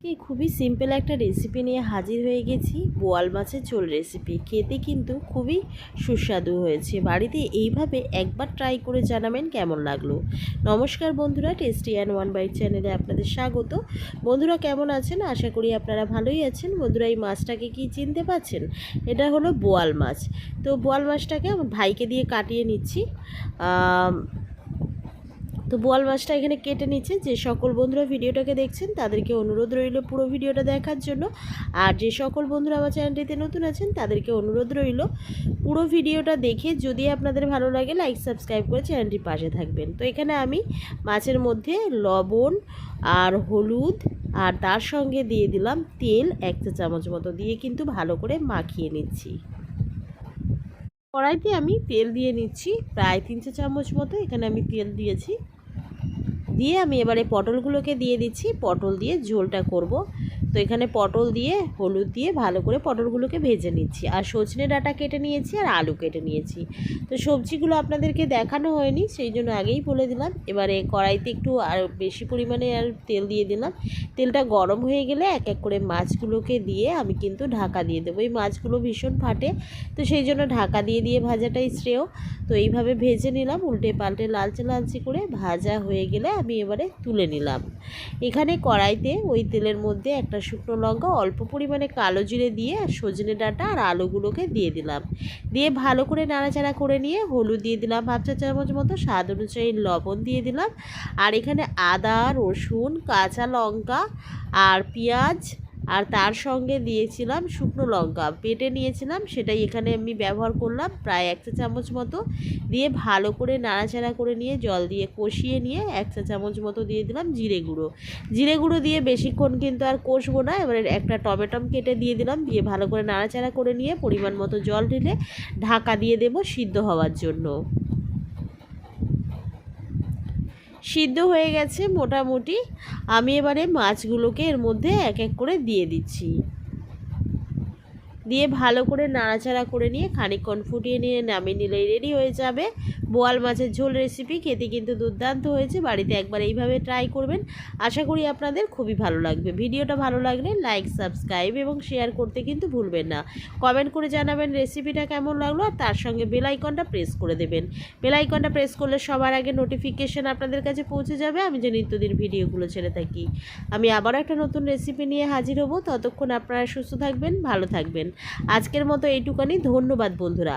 খুবই সিম্পল একটা রেসিপি নিয়ে হাজির হয়ে গেছি। বোয়াল মাছের ঝোল রেসিপি খেতে কিন্তু খুবই সুস্বাদু হয়েছে। বাড়িতে এইভাবে একবার ট্রাই করে জানাবেন কেমন লাগলো। নমস্কার বন্ধুরা, টেস্টি অ্যান্ড ওয়ান বাইট চ্যানেলে আপনাদের স্বাগত। বন্ধুরা কেমন আছেন? আশা করি আপনারা ভালোই আছেন। বন্ধুরা, এই মাছটাকে কি চিনতে পারছেন? এটা হলো বোয়াল মাছ। তো বোয়াল মাছটাকে আমার ভাইকে দিয়ে কাটিয়ে নিচ্ছি। তো বোয়াল মাছটা এখানে কেটে নিচ্ছে। যে সকল বন্ধুরা ভিডিওটাকে দেখছেন তাদেরকে অনুরোধ রইল পুরো ভিডিওটা দেখার জন্য। আর যে সকল বন্ধুরা আমার চ্যানেলটিতে নতুন আছেন তাদেরকে অনুরোধ রইল পুরো ভিডিওটা দেখে যদি আপনাদের ভালো লাগে লাইক সাবস্ক্রাইব করে চ্যানেলটির পাশে থাকবেন। তো এখানে আমি মাছের মধ্যে লবণ আর হলুদ আর তার সঙ্গে দিয়ে দিলাম তেল 1 চা চামচ মতো দিয়ে কিন্তু ভালো করে মাখিয়ে নিচ্ছি। কড়াইতে আমি তেল দিয়ে নিচ্ছি প্রায় 3 চা চামচ মতো। এখানে আমি তেল দিয়েছি। দিয়ে আমি এবারে পটলগুলোকে দিয়ে দিচ্ছি। পটল দিয়ে ঝোলটা করব। তো এখানে পটল দিয়ে হলুদ দিয়ে ভালো করে পটলগুলোকে ভেজে নিচ্ছি। আর সজনে ডাঁটা কেটে নিয়েছি আর আলু কেটে নিয়েছি। তো সবজিগুলো আপনাদেরকে দেখানো হয়নি, সেই জন্য আগেই বলে দিলাম। এবারে কড়াইতে একটু আর বেশি পরিমাণে আর তেল দিয়ে দিলাম। তেলটা গরম হয়ে গেলে এক এক করে মাছগুলোকে দিয়ে আমি কিন্তু ঢাকা দিয়ে দেবো। এই মাছগুলো ভীষণ ফাটে, তো সেই জন্য ঢাকা দিয়ে দিয়ে ভাজাটাই শ্রেয়। তো এইভাবে ভেজে নিলাম, উল্টে পাল্টে লালচে লালচে করে ভাজা হয়ে গেলে আমি এবারে তুলে নিলাম। এখানে কড়াইতে ওই তেলের মধ্যে একটা শুকনো লঙ্কা, অল্প পরিমাণে কালো জিরে দিয়ে সজনে ডাঁটা আর আলুগুলোকে দিয়ে দিলাম। দিয়ে ভালো করে নাড়াচাড়া করে নিয়ে হলুদ দিয়ে দিলাম 1/2 চা চামচ মতো, স্বাদ অনুযায়ী লবণ দিয়ে দিলাম। আর এখানে আদা, রসুন, কাঁচা লঙ্কা আর পেঁয়াজ আর তার সঙ্গে দিয়েছিলাম শুকনো লঙ্কা বেটে নিয়েছিলাম, সেটাই এখানে আমি ব্যবহার করলাম প্রায় 1 চা চামচ মতো। দিয়ে ভালো করে নাড়াচাড়া করে নিয়ে জল দিয়ে কষিয়ে নিয়ে 1 চা চামচ মতো দিয়ে দিলাম জিরে গুঁড়ো। জিরে গুঁড়ো দিয়ে বেশিক্ষণ কিন্তু আর কষবো না। এবারে একটা টমেটো কেটে দিয়ে দিলাম। দিয়ে ভালো করে নাড়াচাড়া করে নিয়ে পরিমাণ মতো জল ঢেলে ঢাকা দিয়ে দেবো সিদ্ধ হওয়ার জন্য। সিদ্ধ হয়ে গেছে মোটামুটি। আমি এবারে মাছগুলোকে এর মধ্যে এক এক করে দিয়ে দিচ্ছি। দিয়ে ভালো করে নাড়াচাড়া করে নিয়ে খানিকক্ষণ ফুটিয়ে নিয়ে নামিয়ে নিলেই রেডি হয়ে যাবে বোয়াল মাছের ঝোল রেসিপি। খেতে কিন্তু দুর্দান্ত হয়েছে। বাড়িতে একবার এইভাবে ট্রাই করবেন, আশা করি আপনাদের খুবই ভালো লাগবে। ভিডিওটা ভালো লাগলে লাইক সাবস্ক্রাইব এবং শেয়ার করতে কিন্তু ভুলবেন না। কমেন্ট করে জানাবেন রেসিপিটা কেমন লাগলো, আর তার সঙ্গে বেল আইকনটা প্রেস করে দেবেন। বেল আইকনটা প্রেস করলে সবার আগে নোটিফিকেশান আপনাদের কাছে পৌঁছে যাবে আমি যে নিত্যদিন ভিডিওগুলো ছেড়ে থাকি। আমি আবার একটা নতুন রেসিপি নিয়ে হাজির হব। ততক্ষণ আপনারা সুস্থ থাকবেন, ভালো থাকবেন। আজকের মতো এইটুকানি। ধন্যবাদ বন্ধুরা।